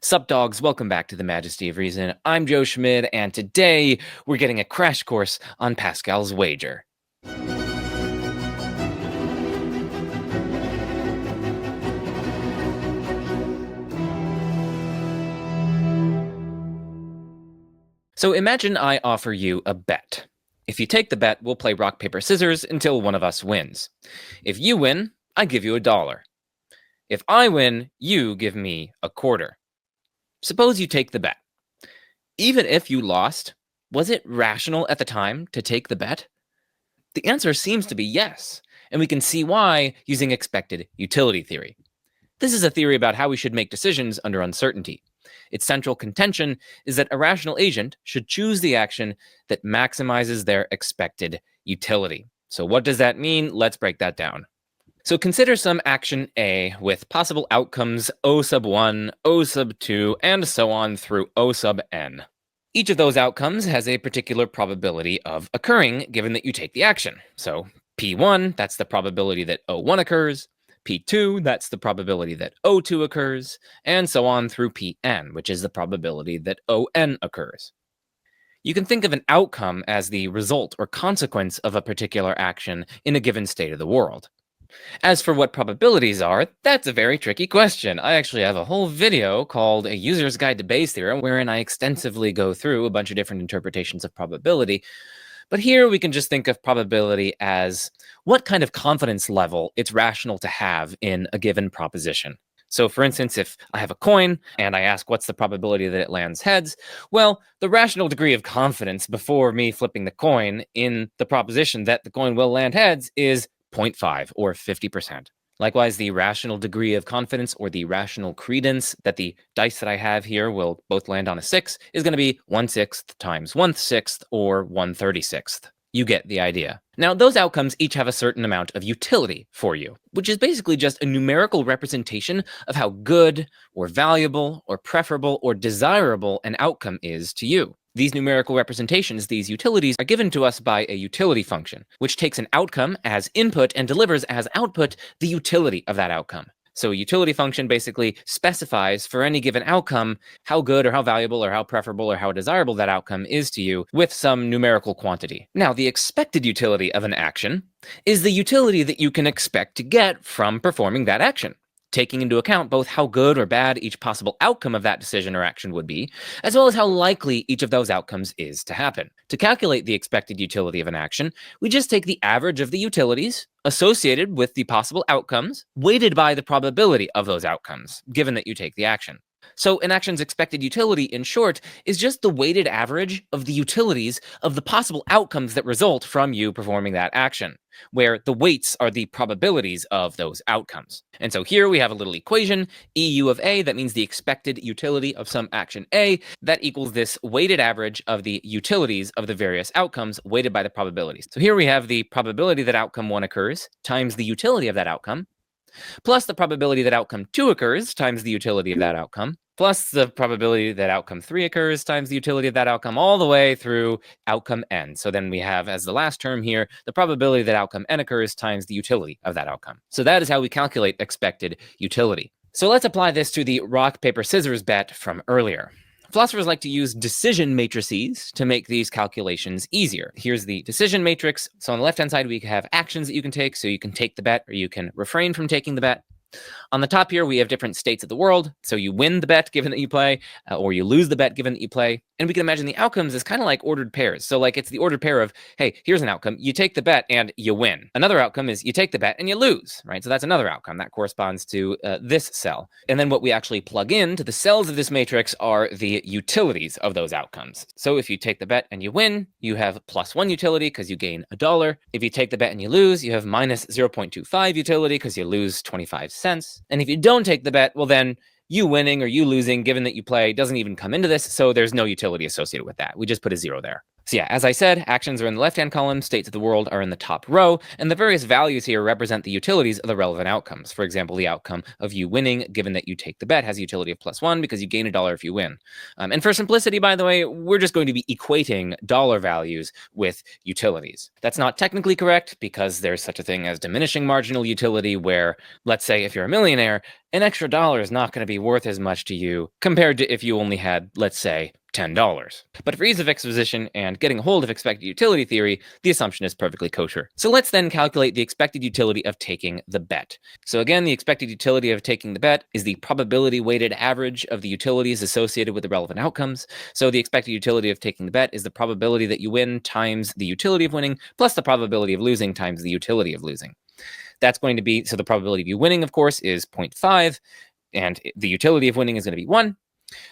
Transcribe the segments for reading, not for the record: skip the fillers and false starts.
Sup dogs, welcome back to the Majesty of Reason. I'm Joe Schmid, and today we're getting a crash course on Pascal's wager. So imagine I offer you a bet. If you take the bet, we'll play rock, paper, scissors until one of us wins. If you win, I give you $1. If I win, you give me a quarter. Suppose you take the bet. Even if you lost, was it rational at the time to take the bet? The answer seems to be yes, and we can see why using expected utility theory. This is a theory about how we should make decisions under uncertainty. Its central contention is that a rational agent should choose the action that maximizes their expected utility. So what does that mean? Let's break that down. So consider some action A with possible outcomes O sub 1, O sub 2, and so on through O sub n. Each of those outcomes has a particular probability of occurring given that you take the action. So P1, that's the probability that O1 occurs. P2, that's the probability that O2 occurs, and so on through Pn, which is the probability that On occurs. You can think of an outcome as the result or consequence of a particular action in a given state of the world. As for what probabilities are, that's a very tricky question. I actually have a whole video called A User's Guide to Bayes' Theorem, wherein I extensively go through a bunch of different interpretations of probability. But here we can just think of probability as what kind of confidence level it's rational to have in a given proposition. So for instance, if I have a coin and I ask what's the probability that it lands heads, well, the rational degree of confidence before me flipping the coin in the proposition that the coin will land heads is 0.5 or 50%. Likewise, the rational degree of confidence or the rational credence that the dice that I have here will both land on a 6 is going to be 1/6 times 1/6 or 1/36. You get the idea. Now, those outcomes each have a certain amount of utility for you, which is basically just a numerical representation of how good or valuable or preferable or desirable an outcome is to you. These numerical representations, these utilities, are given to us by a utility function, which takes an outcome as input and delivers as output the utility of that outcome. So a utility function basically specifies for any given outcome how good or how valuable or how preferable or how desirable that outcome is to you with some numerical quantity. Now, the expected utility of an action is the utility that you can expect to get from performing that action, taking into account both how good or bad each possible outcome of that decision or action would be, as well as how likely each of those outcomes is to happen. To calculate the expected utility of an action, we just take the average of the utilities associated with the possible outcomes, weighted by the probability of those outcomes, given that you take the action. So an action's expected utility, in short, is just the weighted average of the utilities of the possible outcomes that result from you performing that action, where the weights are the probabilities of those outcomes. And so here we have a little equation, EU of A, that means the expected utility of some action A, that equals this weighted average of the utilities of the various outcomes weighted by the probabilities. So here we have the probability that outcome 1 occurs times the utility of that outcome, plus the probability that outcome 2 occurs times the utility of that outcome, plus the probability that outcome 3 occurs times the utility of that outcome, all the way through outcome n. So then we have, as the last term here, the probability that outcome n occurs times the utility of that outcome. So that is how we calculate expected utility. So let's apply this to the rock, paper, scissors bet from earlier. Philosophers like to use decision matrices to make these calculations easier. Here's the decision matrix. So on the left-hand side, we have actions that you can take. So you can take the bet or you can refrain from taking the bet. On the top here, we have different states of the world. So you win the bet given that you play, or you lose the bet given that you play. And we can imagine the outcomes as kind of like ordered pairs. So like it's the ordered pair of, hey, here's an outcome. You take the bet and you win. Another outcome is you take the bet and you lose, right? So that's another outcome. That corresponds to this cell. And then what we actually plug into the cells of this matrix are the utilities of those outcomes. So if you take the bet and you win, you have +1 utility because you gain $1. If you take the bet and you lose, you have minus 0.25 utility because you lose 25 cents. And if you don't take the bet, well then you winning or you losing, given that you play, doesn't even come into this, so there's no utility associated with that. We just put a 0 there. So yeah, as I said, actions are in the left-hand column, states of the world are in the top row, and the various values here represent the utilities of the relevant outcomes. For example, the outcome of you winning, given that you take the bet, has a utility of +1 because you gain $1 if you win. And for simplicity, by the way, we're just going to be equating dollar values with utilities. That's not technically correct because there's such a thing as diminishing marginal utility where, let's say if you're a millionaire, an extra dollar is not going to be worth as much to you compared to if you only had, let's say, $10. But for ease of exposition and getting a hold of expected utility theory, the assumption is perfectly kosher. So let's then calculate the expected utility of taking the bet. So again, the expected utility of taking the bet is the probability weighted average of the utilities associated with the relevant outcomes. So the expected utility of taking the bet is the probability that you win times the utility of winning plus the probability of losing times the utility of losing. That's going to be, so the probability of you winning, of course, is 0.5, and the utility of winning is going to be 1.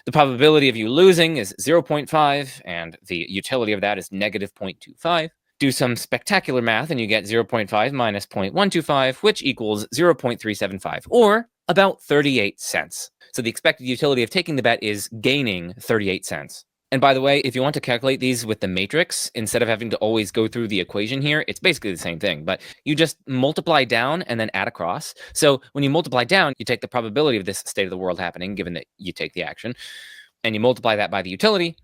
The probability of you losing is 0.5, and the utility of that is negative 0.25. Do some spectacular math, and you get 0.5 minus 0.125, which equals 0.375, or about 38 cents. So the expected utility of taking the bet is gaining 38 cents. And by the way, if you want to calculate these with the matrix, instead of having to always go through the equation here, it's basically the same thing, but you just multiply down and then add across. So when you multiply down, you take the probability of this state of the world happening, given that you take the action, and you multiply that by the utility,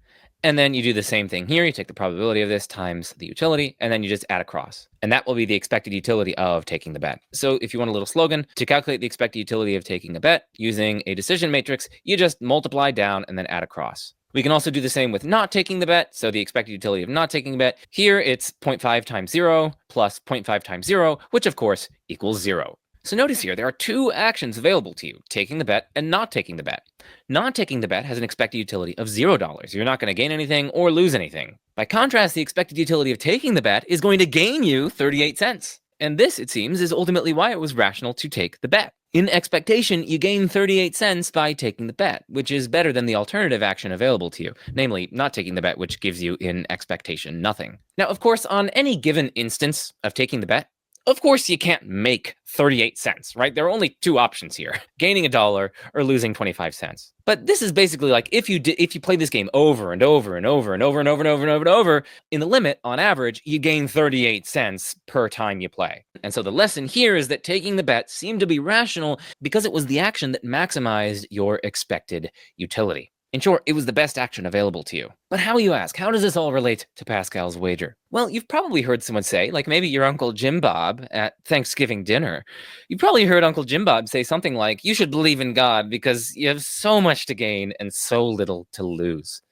and then you do the same thing here. You take the probability of this times the utility, and then you just add across. And that will be the expected utility of taking the bet. So if you want a little slogan, to calculate the expected utility of taking a bet using a decision matrix, you just multiply down and then add across. We can also do the same with not taking the bet. So the expected utility of not taking the bet, here it's 0.5 times 0 plus 0.5 times 0, which of course equals 0. So notice here, there are two actions available to you, taking the bet and not taking the bet. Not taking the bet has an expected utility of $0. You're not going to gain anything or lose anything. By contrast, the expected utility of taking the bet is going to gain you 38 cents. And this, it seems, is ultimately why it was rational to take the bet. In expectation, you gain 38 cents by taking the bet, which is better than the alternative action available to you, namely not taking the bet, which gives you in expectation nothing. Now, of course, on any given instance of taking the bet, of course you can't make 38 cents, right? There are only two options here, gaining $1 or losing 25 cents. But this is basically like if you play this game over and over and over and over and over and over and over and over, in the limit, on average, you gain 38 cents per time you play. And so the lesson here is that taking the bet seemed to be rational because it was the action that maximized your expected utility. In short, it was the best action available to you. But how, you ask, how does this all relate to Pascal's wager? Well, you've probably heard someone say, like maybe your Uncle Jim Bob at Thanksgiving dinner, you probably heard Uncle Jim Bob say something like, you should believe in God because you have so much to gain and so little to lose.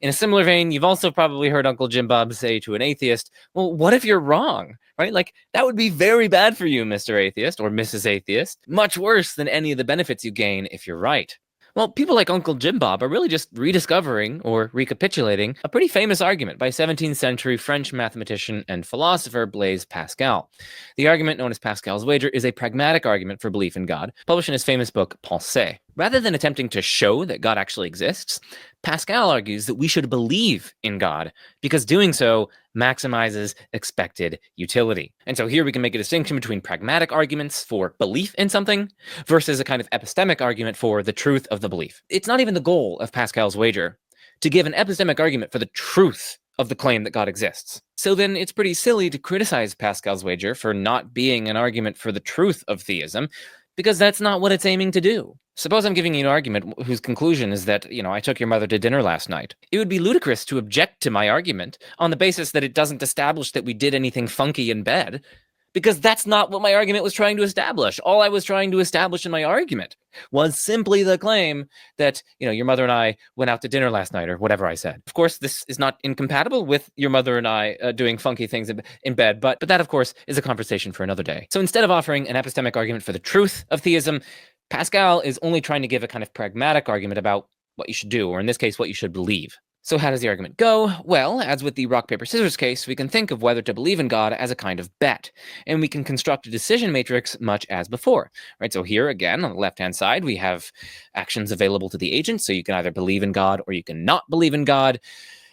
In a similar vein, you've also probably heard Uncle Jim Bob say to an atheist, well, what if you're wrong, right? Like, that would be very bad for you, Mr. Atheist or Mrs. Atheist, much worse than any of the benefits you gain if you're right. Well, people like Uncle Jim Bob are really just rediscovering or recapitulating a pretty famous argument by 17th century French mathematician and philosopher Blaise Pascal. The argument, known as Pascal's wager, is a pragmatic argument for belief in God, published in his famous book, Pensée. Rather than attempting to show that God actually exists, Pascal argues that we should believe in God because doing so maximizes expected utility. And so here we can make a distinction between pragmatic arguments for belief in something versus a kind of epistemic argument for the truth of the belief. It's not even the goal of Pascal's wager to give an epistemic argument for the truth of the claim that God exists. So then it's pretty silly to criticize Pascal's wager for not being an argument for the truth of theism, because that's not what it's aiming to do. Suppose I'm giving you an argument whose conclusion is that, I took your mother to dinner last night. It would be ludicrous to object to my argument on the basis that it doesn't establish that we did anything funky in bed, because that's not what my argument was trying to establish. All I was trying to establish in my argument was simply the claim that, your mother and I went out to dinner last night, or whatever I said. Of course, this is not incompatible with your mother and I doing funky things in bed, but that, of course, is a conversation for another day. So instead of offering an epistemic argument for the truth of theism, Pascal is only trying to give a kind of pragmatic argument about what you should do, or in this case, what you should believe. So how does the argument go? Well, as with the rock, paper, scissors case, we can think of whether to believe in God as a kind of bet, and we can construct a decision matrix much as before, right? So here, again, on the left-hand side, we have actions available to the agent, so you can either believe in God or you can not believe in God.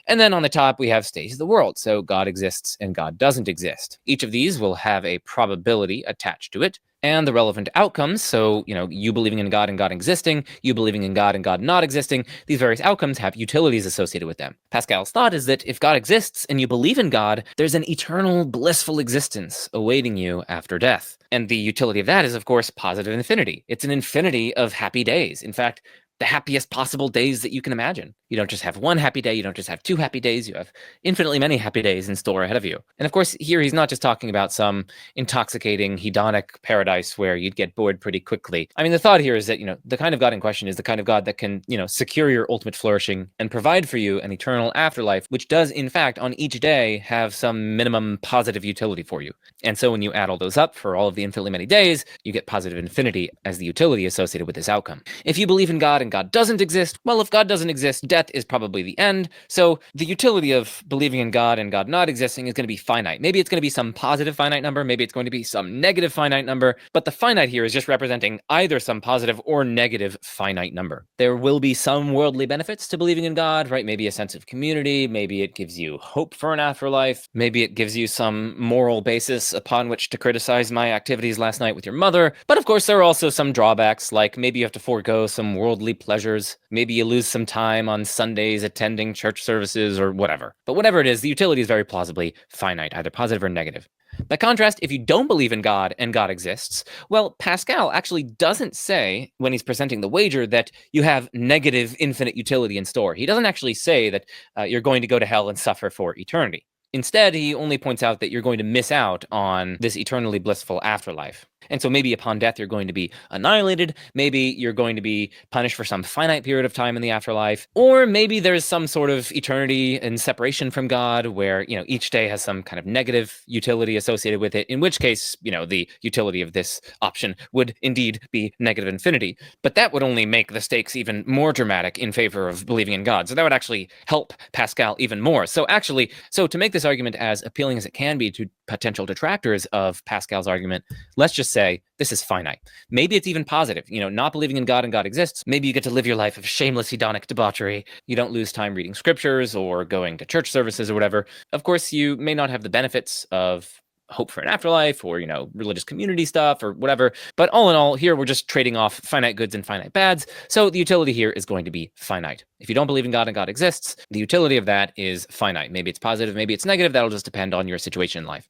And then on the top, we have states of the world. So God exists and God doesn't exist. Each of these will have a probability attached to it, and the relevant outcomes. So, you believing in God and God existing, you believing in God and God not existing, these various outcomes have utilities associated with them. Pascal's thought is that if God exists and you believe in God, there's an eternal blissful existence awaiting you after death. And the utility of that is, of course, positive infinity. It's an infinity of happy days. In fact, the happiest possible days that you can imagine. You don't just have one happy day, you don't just have two happy days, you have infinitely many happy days in store ahead of you. And of course, here he's not just talking about some intoxicating, hedonic paradise where you'd get bored pretty quickly. I mean, the thought here is that, the kind of God in question is the kind of God that can, secure your ultimate flourishing and provide for you an eternal afterlife, which does, in fact, on each day have some minimum positive utility for you. And so when you add all those up for all of the infinitely many days, you get positive infinity as the utility associated with this outcome. If you believe in God and God doesn't exist, well, if God doesn't exist, death is probably the end. So the utility of believing in God and God not existing is going to be finite. Maybe it's going to be some positive finite number, maybe it's going to be some negative finite number, but the finite here is just representing either some positive or negative finite number. There will be some worldly benefits to believing in God, right? Maybe a sense of community, maybe it gives you hope for an afterlife, maybe it gives you some moral basis upon which to criticize my activities last night with your mother. But of course, there are also some drawbacks, like maybe you have to forego some worldly pleasures, maybe you lose some time on Sundays attending church services or whatever. But whatever it is, the utility is very plausibly finite, either positive or negative. By contrast, if you don't believe in God and God exists, well, Pascal actually doesn't say, when he's presenting the wager, that you have negative infinite utility in store. He doesn't actually say that you're going to go to hell and suffer for eternity. Instead, he only points out that you're going to miss out on this eternally blissful afterlife. And so maybe upon death, you're going to be annihilated. Maybe you're going to be punished for some finite period of time in the afterlife. Or maybe there's some sort of eternity and separation from God where, each day has some kind of negative utility associated with it, in which case, the utility of this option would indeed be negative infinity. But that would only make the stakes even more dramatic in favor of believing in God. So that would actually help Pascal even more. So to make this argument as appealing as it can be to potential detractors of Pascal's argument, let's just say this is finite. Maybe it's even positive. Not believing in God and God exists. Maybe you get to live your life of shameless hedonic debauchery. You don't lose time reading scriptures or going to church services or whatever. Of course, you may not have the benefits of hope for an afterlife or, religious community stuff or whatever. But all in all, here we're just trading off finite goods and finite bads. So the utility here is going to be finite. If you don't believe in God and God exists, the utility of that is finite. Maybe it's positive, maybe it's negative. That'll just depend on your situation in life.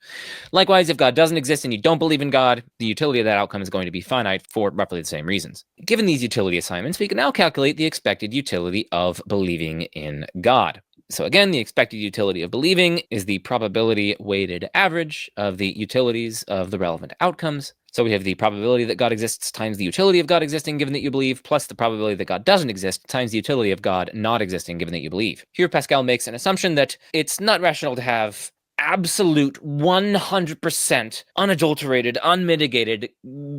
Likewise, if God doesn't exist and you don't believe in God, the utility of that outcome is going to be finite for roughly the same reasons. Given these utility assignments, we can now calculate the expected utility of believing in God. So again, the expected utility of believing is the probability weighted average of the utilities of the relevant outcomes. So we have the probability that God exists times the utility of God existing given that you believe, plus the probability that God doesn't exist times the utility of God not existing given that you believe. Here Pascal makes an assumption that it's not rational to have absolute 100% unadulterated, unmitigated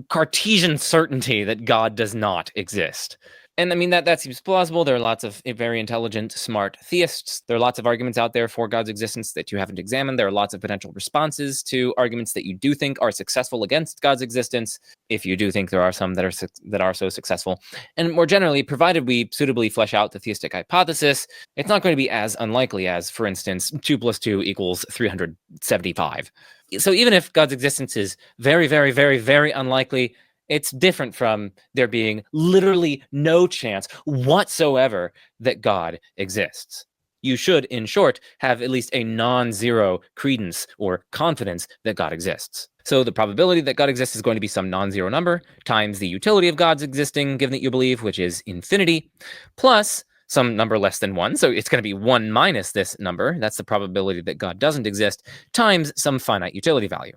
Cartesian certainty that God does not exist. And I mean, that seems plausible. There are lots of very intelligent, smart theists. There are lots of arguments out there for God's existence that you haven't examined. There are lots of potential responses to arguments that you do think are successful against God's existence, if you do think there are some that are so successful. And more generally, provided we suitably flesh out the theistic hypothesis, it's not going to be as unlikely as, for instance, 2 + 2 = 375. So even if God's existence is very, very, very, very unlikely, it's different from there being literally no chance whatsoever that God exists. You should, in short, have at least a non-zero credence or confidence that God exists. So the probability that God exists is going to be some non-zero number times the utility of God's existing, given that you believe, which is infinity, plus some number less than 1. So it's going to be 1 minus this number. That's the probability that God doesn't exist, times some finite utility value.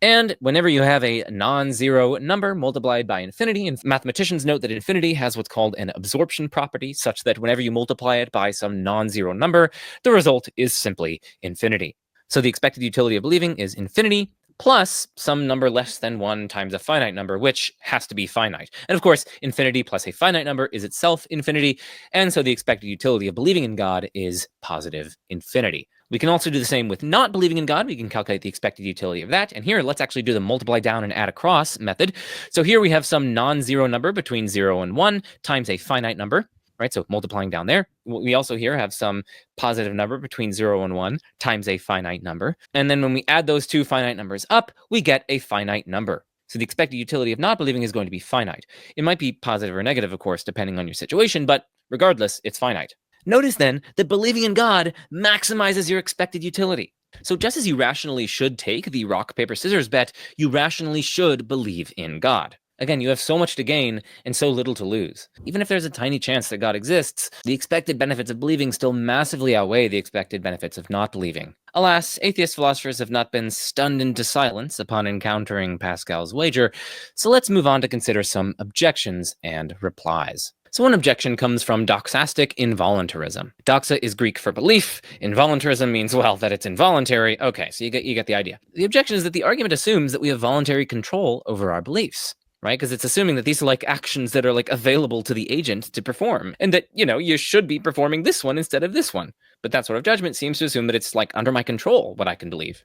And whenever you have a non-zero number multiplied by infinity, and mathematicians note that infinity has what's called an absorption property, such that whenever you multiply it by some non-zero number, the result is simply infinity. So the expected utility of believing is infinity plus some number less than 1 times a finite number, which has to be finite. And of course, infinity plus a finite number is itself infinity, and so the expected utility of believing in God is positive infinity. We can also do the same with not believing in God. We can calculate the expected utility of that. And here, let's actually do the multiply down and add across method. So here we have some non-zero number between 0 and 1 times a finite number. right? So multiplying down there. We also here have some positive number between 0 and 1 times a finite number. And then when we add those two finite numbers up, we get a finite number. So the expected utility of not believing is going to be finite. It might be positive or negative, of course, depending on your situation, but regardless, it's finite. Notice then that believing in God maximizes your expected utility. So just as you rationally should take the rock, paper, scissors bet, you rationally should believe in God. Again, you have so much to gain and so little to lose. Even if there's a tiny chance that God exists, the expected benefits of believing still massively outweigh the expected benefits of not believing. Alas, atheist philosophers have not been stunned into silence upon encountering Pascal's wager, so let's move on to consider some objections and replies. So one objection comes from Doxastic involuntarism. Doxa is Greek for belief. Involuntarism means, well, that it's involuntary. Okay, so you get the idea. The objection is that the argument assumes that we have voluntary control over our beliefs. Right? Because it's assuming that these are like actions that are like available to the agent to perform, and that, you should be performing this one instead of this one. But that sort of judgment seems to assume that it's like under my control what I can believe.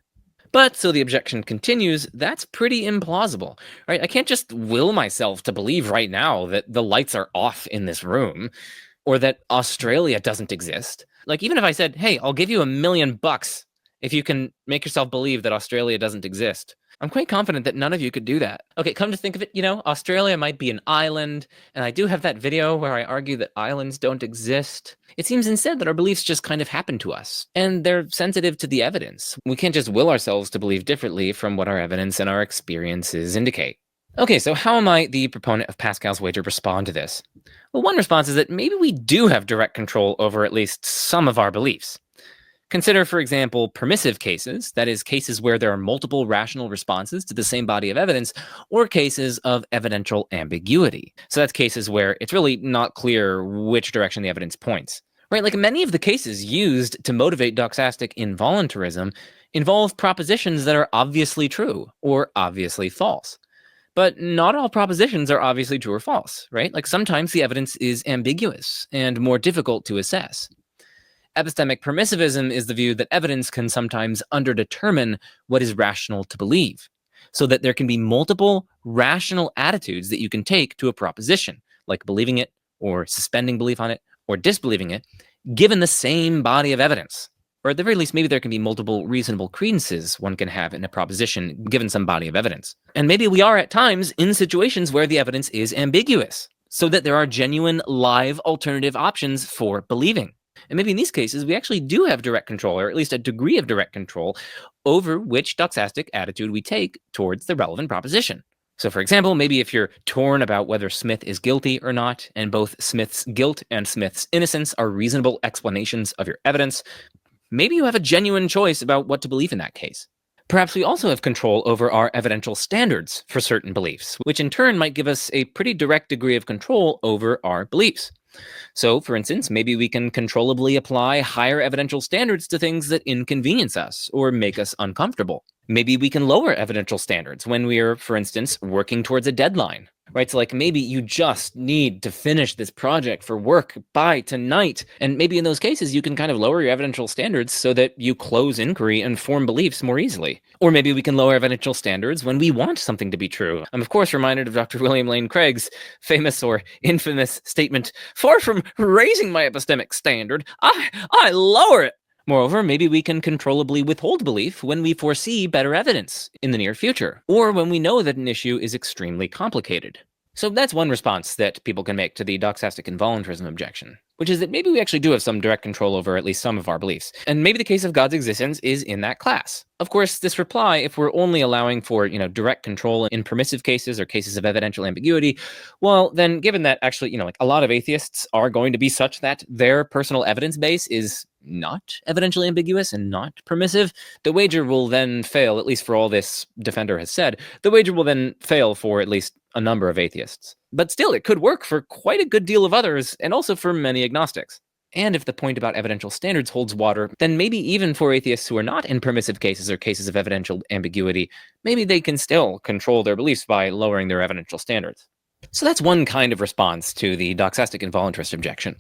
But, so the objection continues, that's pretty implausible, right? I can't just will myself to believe right now that the lights are off in this room, or that Australia doesn't exist. Like, even if I said, hey, I'll give you $1 million if you can make yourself believe that Australia doesn't exist, I'm quite confident that none of you could do that. Okay, come to think of it, Australia might be an island, and I do have that video where I argue that islands don't exist. It seems instead that our beliefs just kind of happen to us, and they're sensitive to the evidence. We can't just will ourselves to believe differently from what our evidence and our experiences indicate. Okay, so how might the proponent of Pascal's wager respond to this? Well, one response is that maybe we do have direct control over at least some of our beliefs. Consider, for example, permissive cases, that is, cases where there are multiple rational responses to the same body of evidence, or cases of evidential ambiguity. So that's cases where it's really not clear which direction the evidence points. Right, like many of the cases used to motivate doxastic involuntarism involve propositions that are obviously true or obviously false. But not all propositions are obviously true or false, right? Like sometimes the evidence is ambiguous and more difficult to assess. Epistemic permissivism is the view that evidence can sometimes underdetermine what is rational to believe, so that there can be multiple rational attitudes that you can take to a proposition, like believing it, or suspending belief on it, or disbelieving it, given the same body of evidence. Or at the very least, maybe there can be multiple reasonable credences one can have in a proposition given some body of evidence. And maybe we are at times in situations where the evidence is ambiguous, so that there are genuine live alternative options for believing. And maybe in these cases, we actually do have direct control, or at least a degree of direct control, over which doxastic attitude we take towards the relevant proposition. So for example, maybe if you're torn about whether Smith is guilty or not, and both Smith's guilt and Smith's innocence are reasonable explanations of your evidence, maybe you have a genuine choice about what to believe in that case. Perhaps we also have control over our evidential standards for certain beliefs, which in turn might give us a pretty direct degree of control over our beliefs. So, for instance, maybe we can controllably apply higher evidential standards to things that inconvenience us or make us uncomfortable. Maybe we can lower evidential standards when we are, for instance, working towards a deadline. Right, so like maybe you just need to finish this project for work by tonight. And maybe in those cases, you can kind of lower your evidential standards so that you close inquiry and form beliefs more easily. Or maybe we can lower evidential standards when we want something to be true. I'm of course reminded of Dr. William Lane Craig's famous or infamous statement, "Far from raising my epistemic standard, I lower it." Moreover, maybe we can controllably withhold belief when we foresee better evidence in the near future, or when we know that an issue is extremely complicated. So that's one response that people can make to the doxastic involuntarism objection, which is that maybe we actually do have some direct control over at least some of our beliefs, and maybe the case of God's existence is in that class. Of course, this reply, if we're only allowing for, direct control in permissive cases or cases of evidential ambiguity, well, then given that actually, like a lot of atheists are going to be such that their personal evidence base is not evidentially ambiguous and not permissive, the wager will then fail, at least for all this defender has said, the wager will then fail for at least a number of atheists. But still, it could work for quite a good deal of others, and also for many agnostics. And if the point about evidential standards holds water, then maybe even for atheists who are not in permissive cases or cases of evidential ambiguity, maybe they can still control their beliefs by lowering their evidential standards. So that's one kind of response to the doxastic involuntarist objection.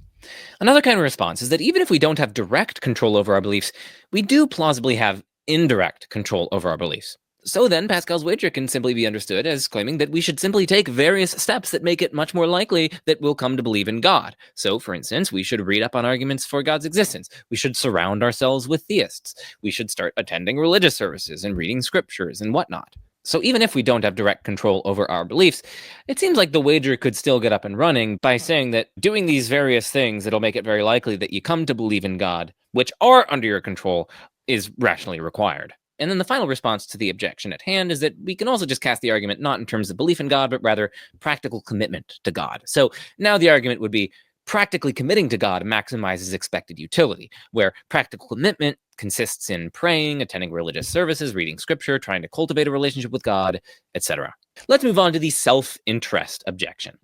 Another kind of response is that even if we don't have direct control over our beliefs, we do plausibly have indirect control over our beliefs. So then, Pascal's wager can simply be understood as claiming that we should simply take various steps that make it much more likely that we'll come to believe in God. So, for instance, we should read up on arguments for God's existence. We should surround ourselves with theists. We should start attending religious services and reading scriptures and whatnot. So even if we don't have direct control over our beliefs, it seems like the wager could still get up and running by saying that doing these various things, it'll make it very likely that you come to believe in God, which are under your control, is rationally required. And then the final response to the objection at hand is that we can also just cast the argument not in terms of belief in God, but rather practical commitment to God. So now the argument would be practically committing to God maximizes expected utility, where practical commitment consists in praying, attending religious services, reading scripture, trying to cultivate a relationship with God, etc. Let's move on to the self-interest objection.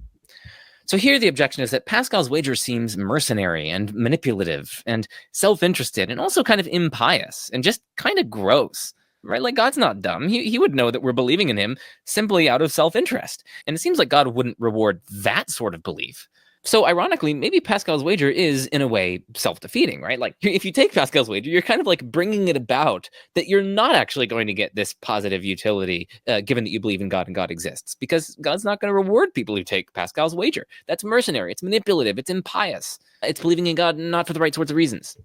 So here the objection is that Pascal's wager seems mercenary and manipulative and self-interested and also kind of impious and just kind of gross, right? Like, God's not dumb. He would know that we're believing in him simply out of self-interest. And it seems like God wouldn't reward that sort of belief. So ironically, maybe Pascal's wager is, in a way, self-defeating, right? Like, if you take Pascal's wager, you're kind of like bringing it about that you're not actually going to get this positive utility, given that you believe in God and God exists, because God's not going to reward people who take Pascal's wager. That's mercenary, it's manipulative, it's impious. It's believing in God not for the right sorts of reasons.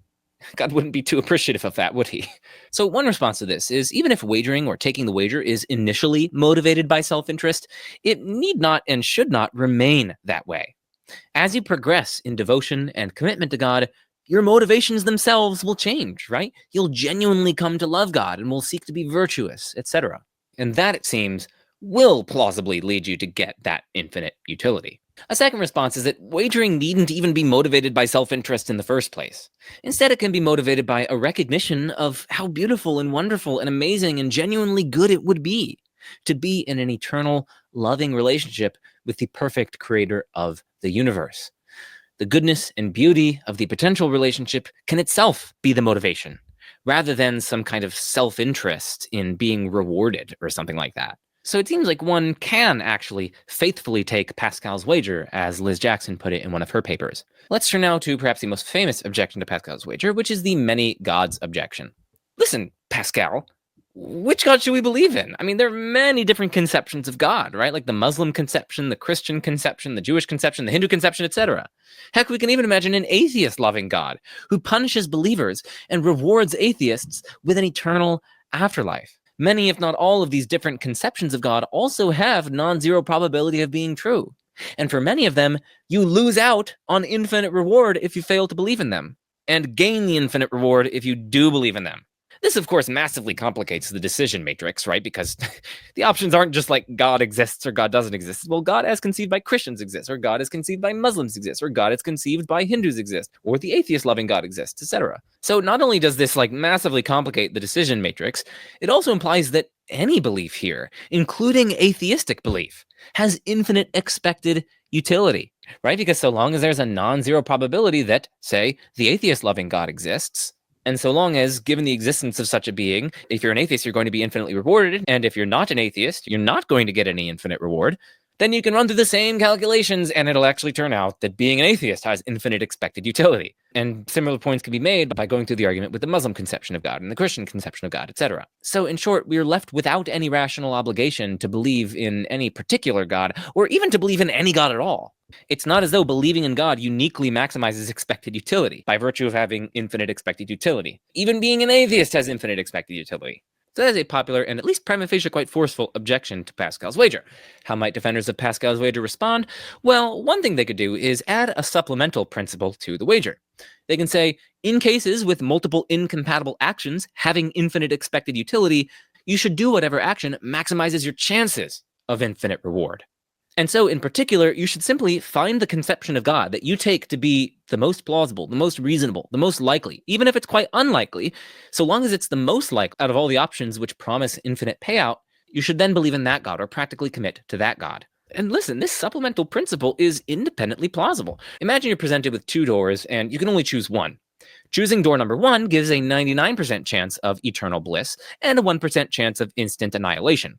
God wouldn't be too appreciative of that, would he? So one response to this is, even if wagering or taking the wager is initially motivated by self-interest, it need not and should not remain that way. As you progress in devotion and commitment to God, your motivations themselves will change, right? You'll genuinely come to love God and will seek to be virtuous, etc. And that, it seems, will plausibly lead you to get that infinite utility. A second response is that wagering needn't even be motivated by self-interest in the first place. Instead, it can be motivated by a recognition of how beautiful and wonderful and amazing and genuinely good it would be to be in an eternal, loving relationship with the perfect creator of the universe. The goodness and beauty of the potential relationship can itself be the motivation, rather than some kind of self-interest in being rewarded or something like that. So it seems like one can actually faithfully take Pascal's wager, as Liz Jackson put it in one of her papers. Let's turn now to perhaps the most famous objection to Pascal's wager, which is the many gods objection. Listen, Pascal, which God should we believe in? I mean, there are many different conceptions of God, right? Like the Muslim conception, the Christian conception, the Jewish conception, the Hindu conception, etc. Heck, we can even imagine an atheist-loving God who punishes believers and rewards atheists with an eternal afterlife. Many, if not all, of these different conceptions of God also have non-zero probability of being true. And for many of them, you lose out on infinite reward if you fail to believe in them, and gain the infinite reward if you do believe in them. This, of course, massively complicates the decision matrix, right? Because the options aren't just like God exists or God doesn't exist. Well, God as conceived by Christians exists, or God as conceived by Muslims exists, or God as conceived by Hindus exist, or the atheist-loving God exists, etc. So not only does this massively complicate the decision matrix, it also implies that any belief here, including atheistic belief, has infinite expected utility, right? Because so long as there's a non-zero probability that, say, the atheist-loving God exists, and so long as, given the existence of such a being, if you're an atheist, you're going to be infinitely rewarded, and if you're not an atheist, you're not going to get any infinite reward, then you can run through the same calculations, and it'll actually turn out that being an atheist has infinite expected utility. And similar points can be made by going through the argument with the Muslim conception of God and the Christian conception of God, etc. So in short, we are left without any rational obligation to believe in any particular God, or even to believe in any God at all. It's not as though believing in God uniquely maximizes expected utility by virtue of having infinite expected utility. Even being an atheist has infinite expected utility. So that is a popular and at least prima facie quite forceful objection to Pascal's wager. How might defenders of Pascal's wager respond? Well, one thing they could do is add a supplemental principle to the wager. They can say, in cases with multiple incompatible actions having infinite expected utility, you should do whatever action maximizes your chances of infinite reward. And so, in particular, you should simply find the conception of God that you take to be the most plausible, the most reasonable, the most likely, even if it's quite unlikely. So long as it's the most likely out of all the options which promise infinite payout, you should then believe in that God or practically commit to that God. And listen, this supplemental principle is independently plausible. Imagine you're presented with two doors and you can only choose one. Choosing door number one gives a 99% chance of eternal bliss and a 1% chance of instant annihilation.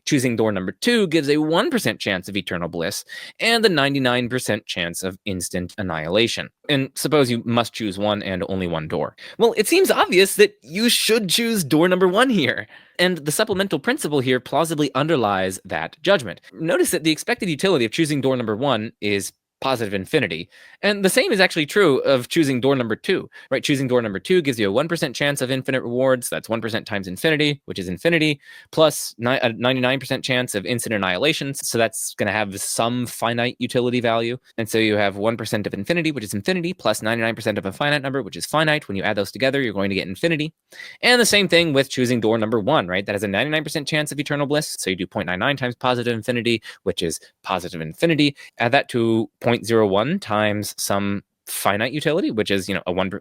Choosing door number 2 gives a 1% chance of eternal bliss and the 99% chance of instant annihilation. And suppose you must choose one and only one door. Well, it seems obvious that you should choose door number 1 here. And the supplemental principle here plausibly underlies that judgment. Notice that the expected utility of choosing door number 1 is positive infinity. And the same is actually true of choosing door number 2, right? Choosing door number 2 gives you a 1% chance of infinite rewards. That's 1% times infinity, which is infinity, plus a 99% chance of instant annihilation. So that's going to have some finite utility value. And so you have 1% of infinity, which is infinity, plus 99% of a finite number, which is finite. When you add those together, you're going to get infinity. And the same thing with choosing door number 1, right? That has a 99% chance of eternal bliss. So you do 0.99 times positive infinity, which is positive infinity. Add that to 0.01 times some finite utility, which is,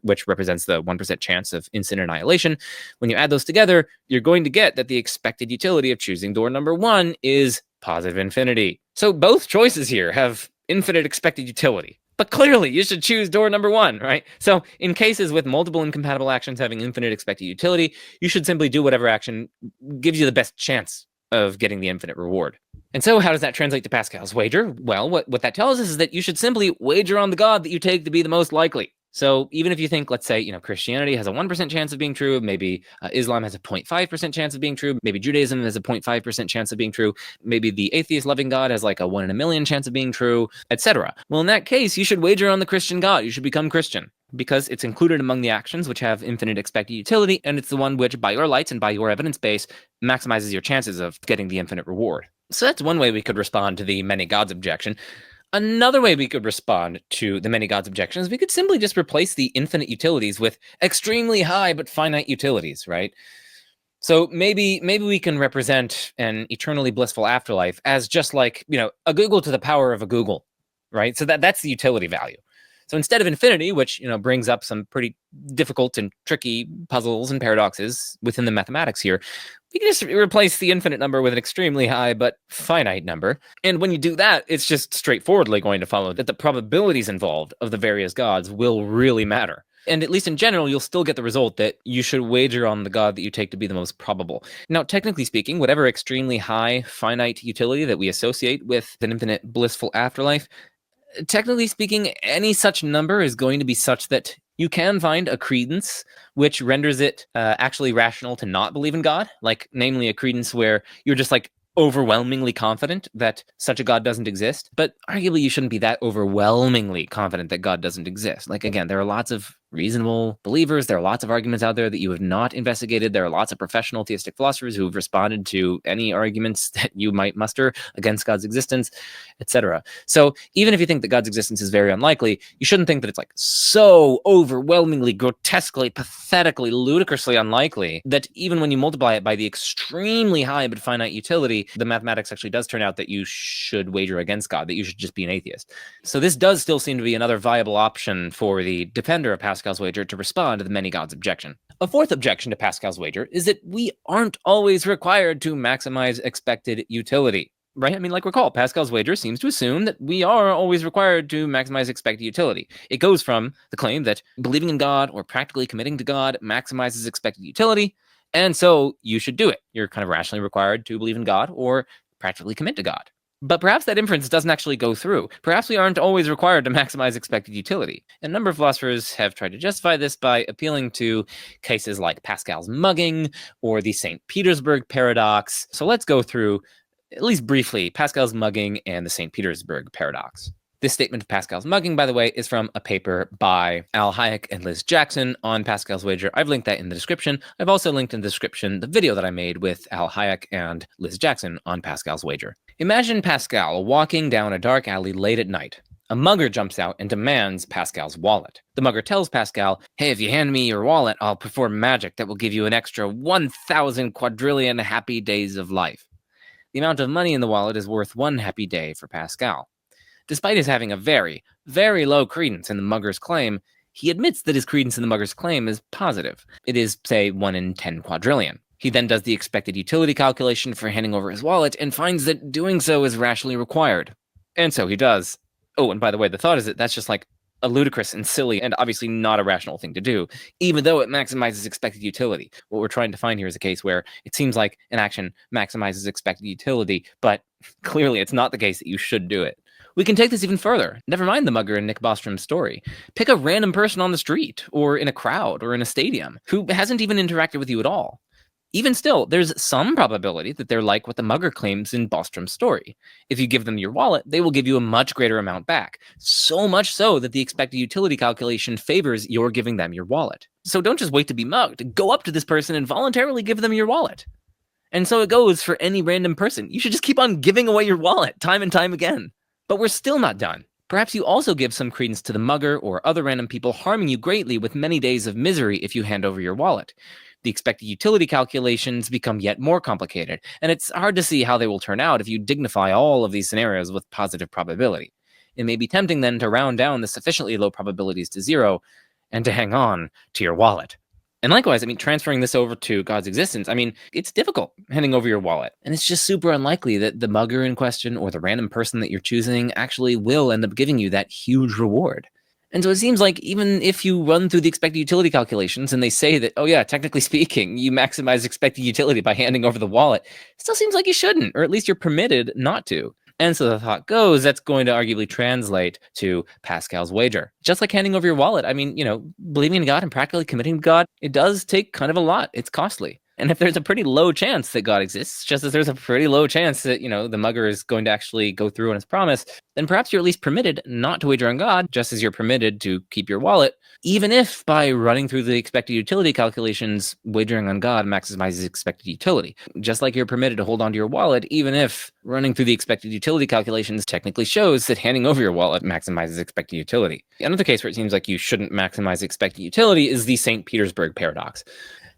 which represents the 1% chance of instant annihilation. When you add those together, you're going to get that the expected utility of choosing door number 1 is positive infinity. So both choices here have infinite expected utility. But clearly, you should choose door number 1, right? So in cases with multiple incompatible actions having infinite expected utility, you should simply do whatever action gives you the best chance of getting the infinite reward. And so how does that translate to Pascal's wager? Well, what that tells us is that you should simply wager on the god that you take to be the most likely. So even if you think, let's say, Christianity has a 1% chance of being true, maybe Islam has a 0.5% chance of being true, maybe Judaism has a 0.5% chance of being true, maybe the atheist loving God has like a 1 in a million chance of being true, etc. Well, in that case, you should wager on the Christian God. You should become Christian because it's included among the actions which have infinite expected utility, and it's the one which, by your lights and by your evidence base, maximizes your chances of getting the infinite reward. So that's one way we could respond to the many gods objection. Another way we could respond to the many gods objection is we could simply just replace the infinite utilities with extremely high but finite utilities, right? So maybe we can represent an eternally blissful afterlife as just like, a Google to the power of a Google, right? So that's the utility value. So instead of infinity, which brings up some pretty difficult and tricky puzzles and paradoxes within the mathematics here, we can just replace the infinite number with an extremely high but finite number. And when you do that, it's just straightforwardly going to follow that the probabilities involved of the various gods will really matter. And at least in general, you'll still get the result that you should wager on the god that you take to be the most probable. Now, technically speaking, whatever extremely high finite utility that we associate with an infinite blissful afterlife, technically speaking, any such number is going to be such that you can find a credence which renders it actually rational to not believe in God, like namely a credence where you're just like overwhelmingly confident that such a God doesn't exist. But arguably, you shouldn't be that overwhelmingly confident that God doesn't exist. Like, again, there are lots of reasonable believers. There are lots of arguments out there that you have not investigated. There are lots of professional theistic philosophers who have responded to any arguments that you might muster against God's existence, etc. So even if you think that God's existence is very unlikely, you shouldn't think that it's like so overwhelmingly, grotesquely, pathetically, ludicrously unlikely that even when you multiply it by the extremely high but finite utility, the mathematics actually does turn out that you should wager against God, that you should just be an atheist. So this does still seem to be another viable option for the defender of Pascal's wager to respond to the many gods objection. A fourth objection to Pascal's wager is that we aren't always required to maximize expected utility. Right? I mean, like, recall, Pascal's wager seems to assume that we are always required to maximize expected utility. It goes from the claim that believing in God or practically committing to God maximizes expected utility, and so you should do it. You're kind of rationally required to believe in God or practically commit to God. But perhaps that inference doesn't actually go through. Perhaps we aren't always required to maximize expected utility. And a number of philosophers have tried to justify this by appealing to cases like Pascal's mugging or the St. Petersburg paradox. So let's go through, at least briefly, Pascal's mugging and the St. Petersburg paradox. This statement of Pascal's mugging, by the way, is from a paper by Al Hayek and Liz Jackson on Pascal's wager. I've linked that in the description. I've also linked in the description the video that I made with Al Hayek and Liz Jackson on Pascal's wager. Imagine Pascal walking down a dark alley late at night. A mugger jumps out and demands Pascal's wallet. The mugger tells Pascal, "Hey, if you hand me your wallet, I'll perform magic that will give you an extra 1,000 quadrillion happy days of life." The amount of money in the wallet is worth 1 happy day for Pascal. Despite his having a very, very low credence in the mugger's claim, he admits that his credence in the mugger's claim is positive. It is, say, 1 in 10 quadrillion. He then does the expected utility calculation for handing over his wallet and finds that doing so is rationally required. And so he does. Oh, and by the way, the thought is that that's just like a ludicrous and silly and obviously not a rational thing to do, even though it maximizes expected utility. What we're trying to find here is a case where it seems like an action maximizes expected utility, but clearly it's not the case that you should do it. We can take this even further. Never mind the mugger in Nick Bostrom's story. Pick a random person on the street, or in a crowd, or in a stadium, who hasn't even interacted with you at all. Even still, there's some probability that they're like what the mugger claims in Bostrom's story. If you give them your wallet, they will give you a much greater amount back. So much so that the expected utility calculation favors your giving them your wallet. So don't just wait to be mugged. Go up to this person and voluntarily give them your wallet. And so it goes for any random person. You should just keep on giving away your wallet time and time again. But we're still not done. Perhaps you also give some credence to the mugger or other random people harming you greatly with many days of misery if you hand over your wallet. The expected utility calculations become yet more complicated, and it's hard to see how they will turn out if you dignify all of these scenarios with positive probability. It may be tempting then to round down the sufficiently low probabilities to zero and to hang on to your wallet. And likewise, transferring this over to God's existence, it's difficult handing over your wallet. And it's just super unlikely that the mugger in question or the random person that you're choosing actually will end up giving you that huge reward. And so it seems like even if you run through the expected utility calculations and they say that, oh yeah, technically speaking, you maximize expected utility by handing over the wallet, it still seems like you shouldn't, or at least you're permitted not to. And so the thought goes, that's going to arguably translate to Pascal's wager. Just like handing over your wallet, believing in God and practically committing to God, it does take kind of a lot. It's costly. And if there's a pretty low chance that God exists, just as there's a pretty low chance that, the mugger is going to actually go through on his promise, then perhaps you're at least permitted not to wager on God, just as you're permitted to keep your wallet, even if by running through the expected utility calculations, wagering on God maximizes expected utility. Just like you're permitted to hold onto your wallet, even if running through the expected utility calculations technically shows that handing over your wallet maximizes expected utility. Another case where it seems like you shouldn't maximize expected utility is the St. Petersburg paradox.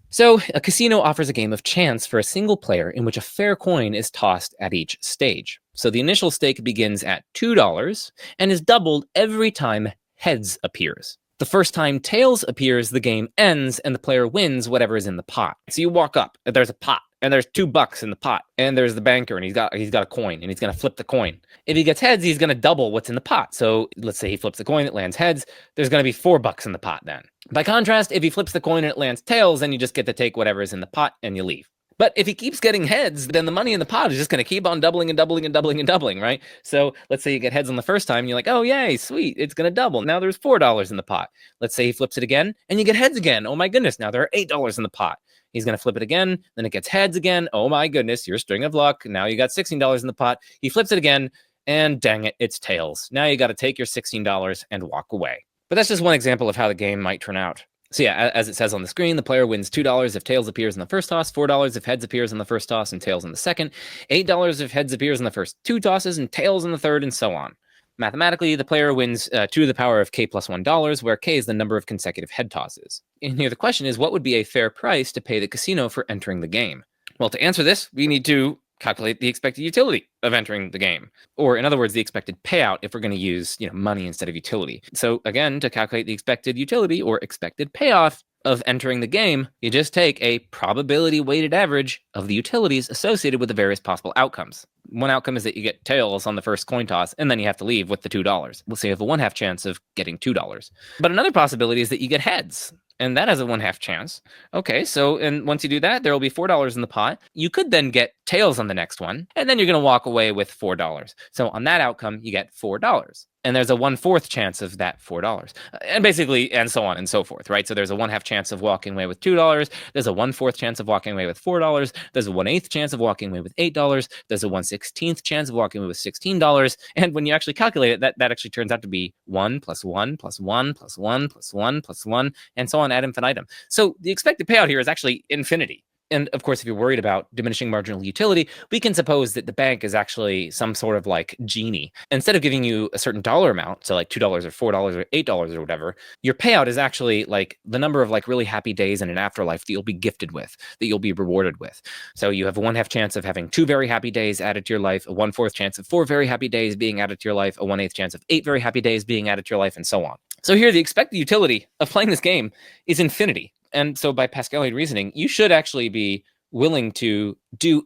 So, a casino offers a game of chance for a single player in which a fair coin is tossed at each stage. So the initial stake begins at $2 and is doubled every time heads appears. The first time tails appears, the game ends and the player wins whatever is in the pot. So you walk up, and there's a pot, and there's $2 in the pot, and there's the banker, and he's got a coin, and he's going to flip the coin. If he gets heads, he's going to double what's in the pot. So let's say he flips the coin, it lands heads, there's going to be $4 in the pot then. By contrast, if he flips the coin and it lands tails, then you just get to take whatever is in the pot and you leave. But if he keeps getting heads, then the money in the pot is just going to keep on doubling and doubling and doubling and doubling, right? So let's say you get heads on the first time, and you're like, oh, yay, sweet, it's going to double. Now there's $4 in the pot. Let's say he flips it again, and you get heads again. Oh, my goodness, now there are $8 in the pot. He's going to flip it again, then it gets heads again. Oh, my goodness, your string of luck. Now you got $16 in the pot. He flips it again, and dang it, it's tails. Now you got to take your $16 and walk away. But that's just one example of how the game might turn out. So yeah, as it says on the screen, the player wins $2 if tails appears in the first toss, $4 if heads appears in the first toss and tails in the second, $8 if heads appears in the first two tosses and tails in the third, and so on. Mathematically, the player wins 2 to the power of k plus $1, where k is the number of consecutive head tosses. And here the question is, what would be a fair price to pay the casino for entering the game? Well, to answer this, we need to calculate the expected utility of entering the game. Or in other words, the expected payout if we're going to use money instead of utility. So again, to calculate the expected utility or expected payoff of entering the game, you just take a probability weighted average of the utilities associated with the various possible outcomes. One outcome is that you get tails on the first coin toss, and then you have to leave with the $2. We'll say you have a 1/2 chance of getting $2. But another possibility is that you get heads, and that has a 1/2 chance. Okay, so and once you do that, there will be $4 in the pot. You could then get tails on the next one, and then you're going to walk away with $4. So on that outcome, you get $4. And there's a 1/4 chance of that $4. And basically, and so on and so forth, right? So there's a 1/2 chance of walking away with $2. There's a 1/4 chance of walking away with $4. There's a 1/8 chance of walking away with $8. There's a 1/16 chance of walking away with $16. And when you actually calculate it, that actually turns out to be 1 plus 1 plus 1 plus 1 plus 1 plus 1, and so on ad infinitum. So the expected payout here is actually infinity. And of course, if you're worried about diminishing marginal utility, we can suppose that the bank is actually some sort of like genie. Instead of giving you a certain dollar amount, so like $2 or $4 or $8 or whatever, your payout is actually like the number of like really happy days in an afterlife that you'll be gifted with, that you'll be rewarded with. So you have a 1/2 chance of having 2 very happy days added to your life, a 1/4 chance of 4 very happy days being added to your life, a 1/8 chance of 8 very happy days being added to your life, and so on. So here, the expected utility of playing this game is infinity. And so by Pascalian reasoning, you should actually be willing to do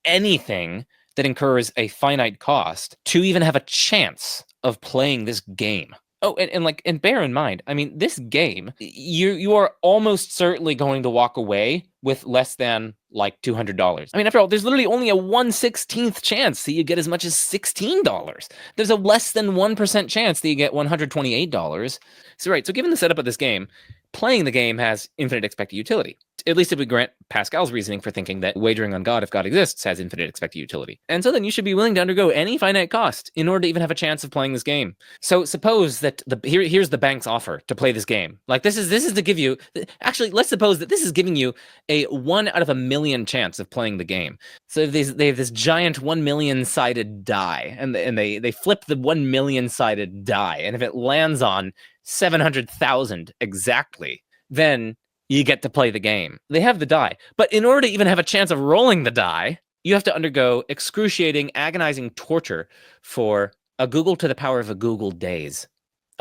anything that incurs a finite cost to even have a chance of playing this game. Oh, and bear in mind, I mean, this game, you are almost certainly going to walk away with less than like $200. I mean, after all, there's literally only a 1/16th chance that you get as much as $16. There's a less than 1% chance that you get $128. So right, so given the setup of this game, playing the game has infinite expected utility. At least if we grant Pascal's reasoning for thinking that wagering on God, if God exists, has infinite expected utility. And so then you should be willing to undergo any finite cost in order to even have a chance of playing this game. So suppose that here's the bank's offer to play this game. Like this is to give you, actually, let's suppose that this is giving you a 1 out of a million chance of playing the game. So they have this giant 1 million sided die, and they flip the 1 million sided die, and if it lands on 700,000 exactly, then you get to play the game. They have the die, but in order to even have a chance of rolling the die, you have to undergo excruciating, agonizing torture for a Google to the power of a Google days.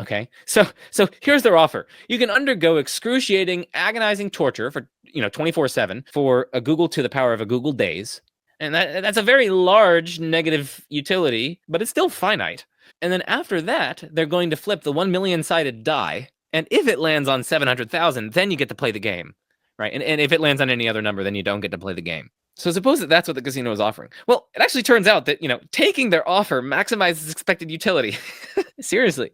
Okay, so here's their offer. You can undergo excruciating, agonizing torture for 24/7 for a Google to the power of a Google days, and that's a very large negative utility, but it's still finite. And then after that, they're going to flip the 1 million sided die, and if it lands on 700,000, then you get to play the game, right? And if it lands on any other number, then you don't get to play the game. So suppose that that's what the casino is offering. Well, it actually turns out that, taking their offer maximizes expected utility. Seriously.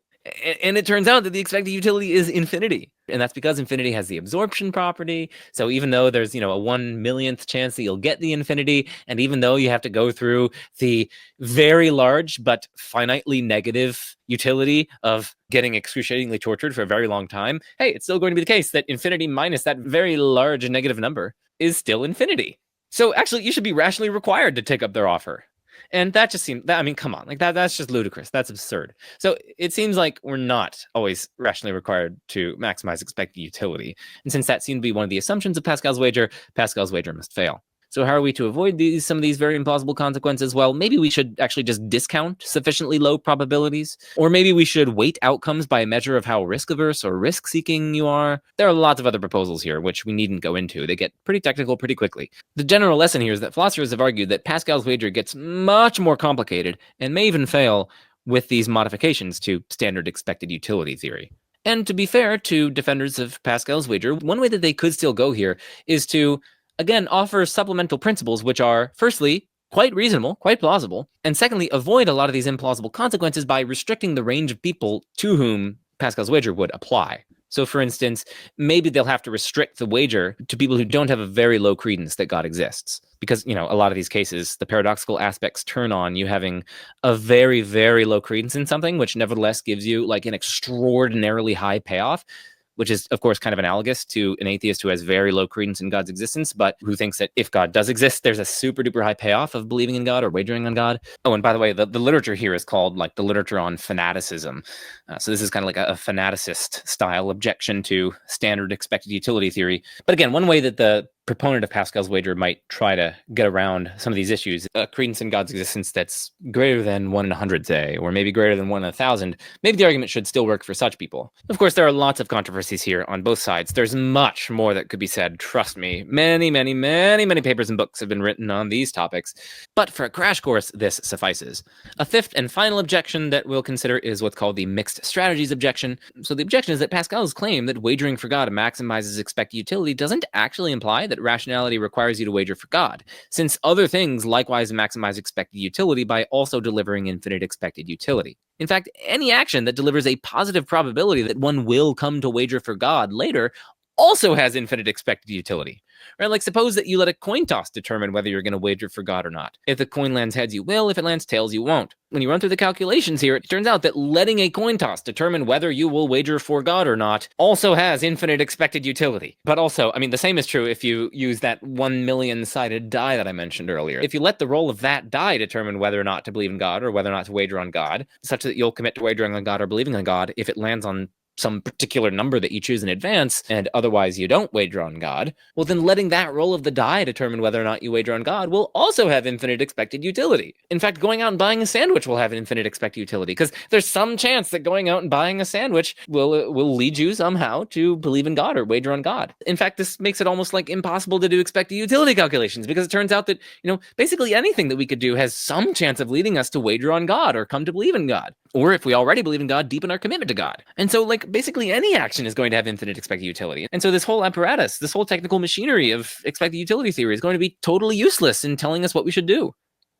And it turns out that the expected utility is infinity. And that's because infinity has the absorption property. So even though there's, a 1 millionth chance that you'll get the infinity, and even though you have to go through the very large but finitely negative utility of getting excruciatingly tortured for a very long time, hey, it's still going to be the case that infinity minus that very large negative number is still infinity. So actually, you should be rationally required to take up their offer. And that just seems, come on, like that's just ludicrous. That's absurd. So it seems like we're not always rationally required to maximize expected utility. And since that seemed to be one of the assumptions of Pascal's wager must fail. So how are we to avoid some of these very implausible consequences? Well, maybe we should actually just discount sufficiently low probabilities, or maybe we should weight outcomes by a measure of how risk-averse or risk-seeking you are. There are lots of other proposals here, which we needn't go into. They get pretty technical pretty quickly. The general lesson here is that philosophers have argued that Pascal's wager gets much more complicated and may even fail with these modifications to standard expected utility theory. And to be fair to defenders of Pascal's wager, one way that they could still go here is to again, offer supplemental principles which are, firstly, quite reasonable, quite plausible, and secondly, avoid a lot of these implausible consequences by restricting the range of people to whom Pascal's wager would apply. So, for instance, maybe they'll have to restrict the wager to people who don't have a very low credence that God exists. Because, a lot of these cases, the paradoxical aspects turn on you having a very, very low credence in something, which nevertheless gives you like an extraordinarily high payoff, which is, of course, kind of analogous to an atheist who has very low credence in God's existence, but who thinks that if God does exist, there's a super duper high payoff of believing in God or wagering on God. Oh, and by the way, the literature here is called like the literature on fanaticism. So this is kind of like a fanaticist style objection to standard expected utility theory. But again, one way that the proponent of Pascal's wager might try to get around some of these issues, a credence in God's existence that's greater than 1 in 100, say, or maybe greater than 1 in 1,000, maybe the argument should still work for such people. Of course, there are lots of controversies here on both sides. There's much more that could be said, trust me. Many, many, many, many papers and books have been written on these topics. But for a crash course, this suffices. A fifth and final objection that we'll consider is what's called the mixed strategies objection. So the objection is that Pascal's claim that wagering for God maximizes expected utility doesn't actually imply that rationality requires you to wager for God, since other things likewise maximize expected utility by also delivering infinite expected utility. In fact, any action that delivers a positive probability that one will come to wager for God later also has infinite expected utility. Right? Like suppose that you let a coin toss determine whether you're going to wager for God or not. If the coin lands heads, you will. If it lands tails, you won't. When you run through the calculations here, it turns out that letting a coin toss determine whether you will wager for God or not also has infinite expected utility. But also, the same is true if you use that 1 million sided die that I mentioned earlier. If you let the roll of that die determine whether or not to believe in God or whether or not to wager on God, such that you'll commit to wagering on God or believing on God, if it lands on some particular number that you choose in advance, and otherwise you don't wager on God, well, then letting that roll of the die determine whether or not you wager on God will also have infinite expected utility. In fact, going out and buying a sandwich will have infinite expected utility, because there's some chance that going out and buying a sandwich will lead you somehow to believe in God or wager on God. In fact, this makes it almost like impossible to do expected utility calculations, because it turns out that, basically anything that we could do has some chance of leading us to wager on God or come to believe in God. Or if we already believe in God, deepen our commitment to God. And so, basically any action is going to have infinite expected utility. And so this whole apparatus, this whole technical machinery of expected utility theory is going to be totally useless in telling us what we should do.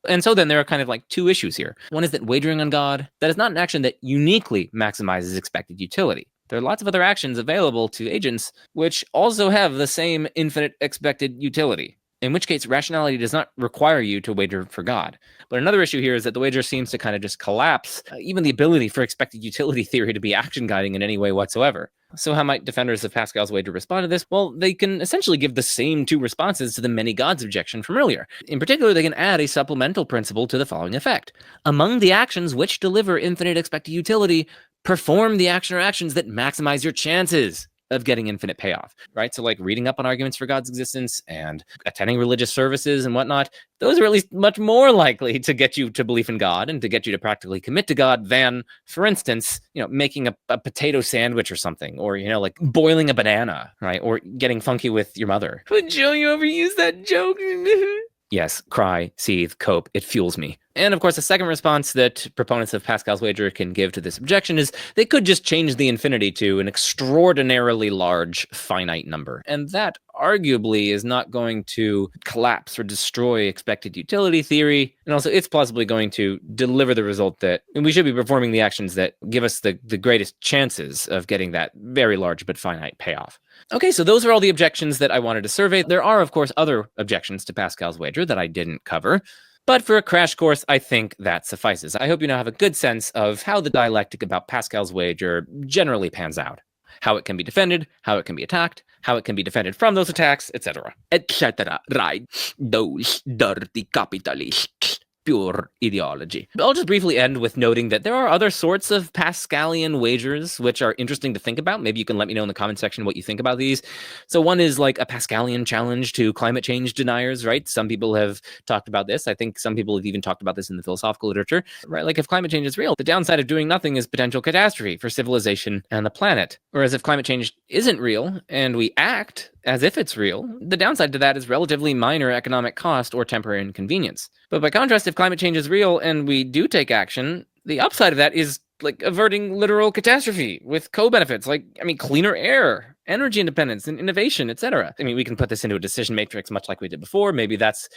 And so then there are kind of two issues here. One is that wagering on God, that is not an action that uniquely maximizes expected utility. There are lots of other actions available to agents which also have the same infinite expected utility, in which case rationality does not require you to wager for God. But another issue here is that the wager seems to kind of just collapse even the ability for expected utility theory to be action guiding in any way whatsoever. So how might defenders of Pascal's wager respond to this? Well, they can essentially give the same two responses to the many gods objection from earlier. In particular, they can add a supplemental principle to the following effect. Among the actions which deliver infinite expected utility, perform the action or actions that maximize your chances of getting infinite payoff, right? So reading up on arguments for God's existence and attending religious services and whatnot, those are at least much more likely to get you to believe in God and to get you to practically commit to God than, for instance, making a potato sandwich or something, or, boiling a banana, right? Or getting funky with your mother. But Joe, you overused that joke. Yes, cry, seethe, cope, it fuels me. And of course, the second response that proponents of Pascal's wager can give to this objection is they could just change the infinity to an extraordinarily large finite number. And that arguably is not going to collapse or destroy expected utility theory. And also, it's plausibly going to deliver the result that we should be performing the actions that give us the greatest chances of getting that very large but finite payoff. Okay, so those are all the objections that I wanted to survey. There are, of course, other objections to Pascal's wager that I didn't cover. But for a crash course, I think that suffices. I hope you now have a good sense of how the dialectic about Pascal's wager generally pans out. How it can be defended, how it can be attacked, how it can be defended from those attacks, etc. Etc. Right. Those dirty capitalists. Pure ideology. I'll just briefly end with noting that there are other sorts of Pascalian wagers which are interesting to think about. Maybe you can let me know in the comment section what you think about these. So one is a Pascalian challenge to climate change deniers, right? Some people have talked about this. I think some people have even talked about this in the philosophical literature, right? If climate change is real, the downside of doing nothing is potential catastrophe for civilization and the planet. Whereas if climate change isn't real and we act as if it's real, the downside to that is relatively minor economic cost or temporary inconvenience. But by contrast, if climate change is real and we do take action, the upside of that is averting literal catastrophe with co-benefits cleaner air, energy independence, and innovation, etc. We can put this into a decision matrix much like we did before. Maybe that's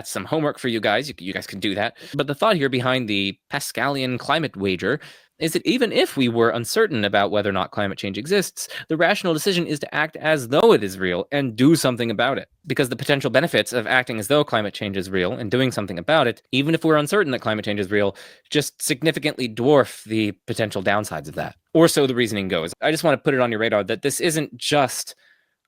some homework for you guys. You guys can do that. But the thought here behind the Pascalian climate wager is that even if we were uncertain about whether or not climate change exists, the rational decision is to act as though it is real and do something about it. Because the potential benefits of acting as though climate change is real and doing something about it, even if we're uncertain that climate change is real, just significantly dwarf the potential downsides of that. Or so the reasoning goes. I just want to put it on your radar that this isn't just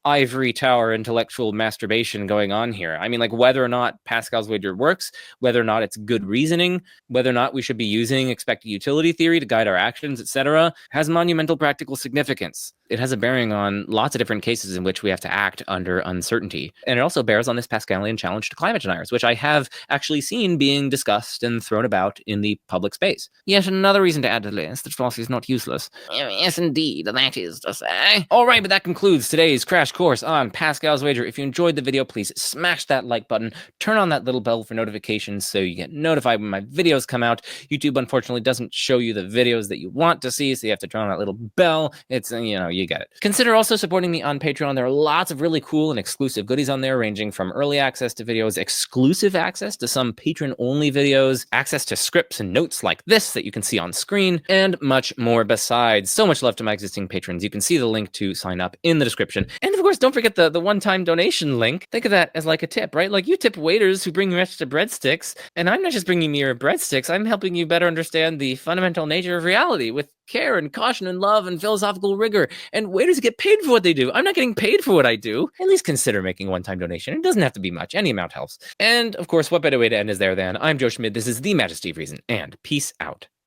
ivory tower intellectual masturbation going on here. Whether or not Pascal's wager works, whether or not it's good reasoning, whether or not we should be using expected utility theory to guide our actions, etc., has monumental practical significance. It has a bearing on lots of different cases in which we have to act under uncertainty. And it also bears on this Pascalian challenge to climate deniers, which I have actually seen being discussed and thrown about in the public space. Yet another reason to add to the list that philosophy is not useless. Yes, indeed, that is to say. All right, but that concludes today's crash course on Pascal's wager. If you enjoyed the video, please smash that like button, turn on that little bell for notifications so you get notified when my videos come out. YouTube, unfortunately, doesn't show you the videos that you want to see, so you have to turn on that little bell. It's, you get it. Consider also supporting me on Patreon. There are lots of really cool and exclusive goodies on there, ranging from early access to videos, exclusive access to some patron-only videos, access to scripts and notes like this that you can see on screen, and much more besides. So much love to my existing patrons. You can see the link to sign up in the description. And of course, don't forget the one-time donation link. Think of that as a tip, right? You tip waiters who bring you extra breadsticks, and I'm not just bringing you your breadsticks, I'm helping you better understand the fundamental nature of reality with care and caution and love and philosophical rigor. And waiters get paid for what they do. I'm not getting paid for what I do. At least consider making a one-time donation. It doesn't have to be much. Any amount helps. And of course, what better way to end is there than I'm Joe Schmid. This is The Majesty of Reason, and peace out.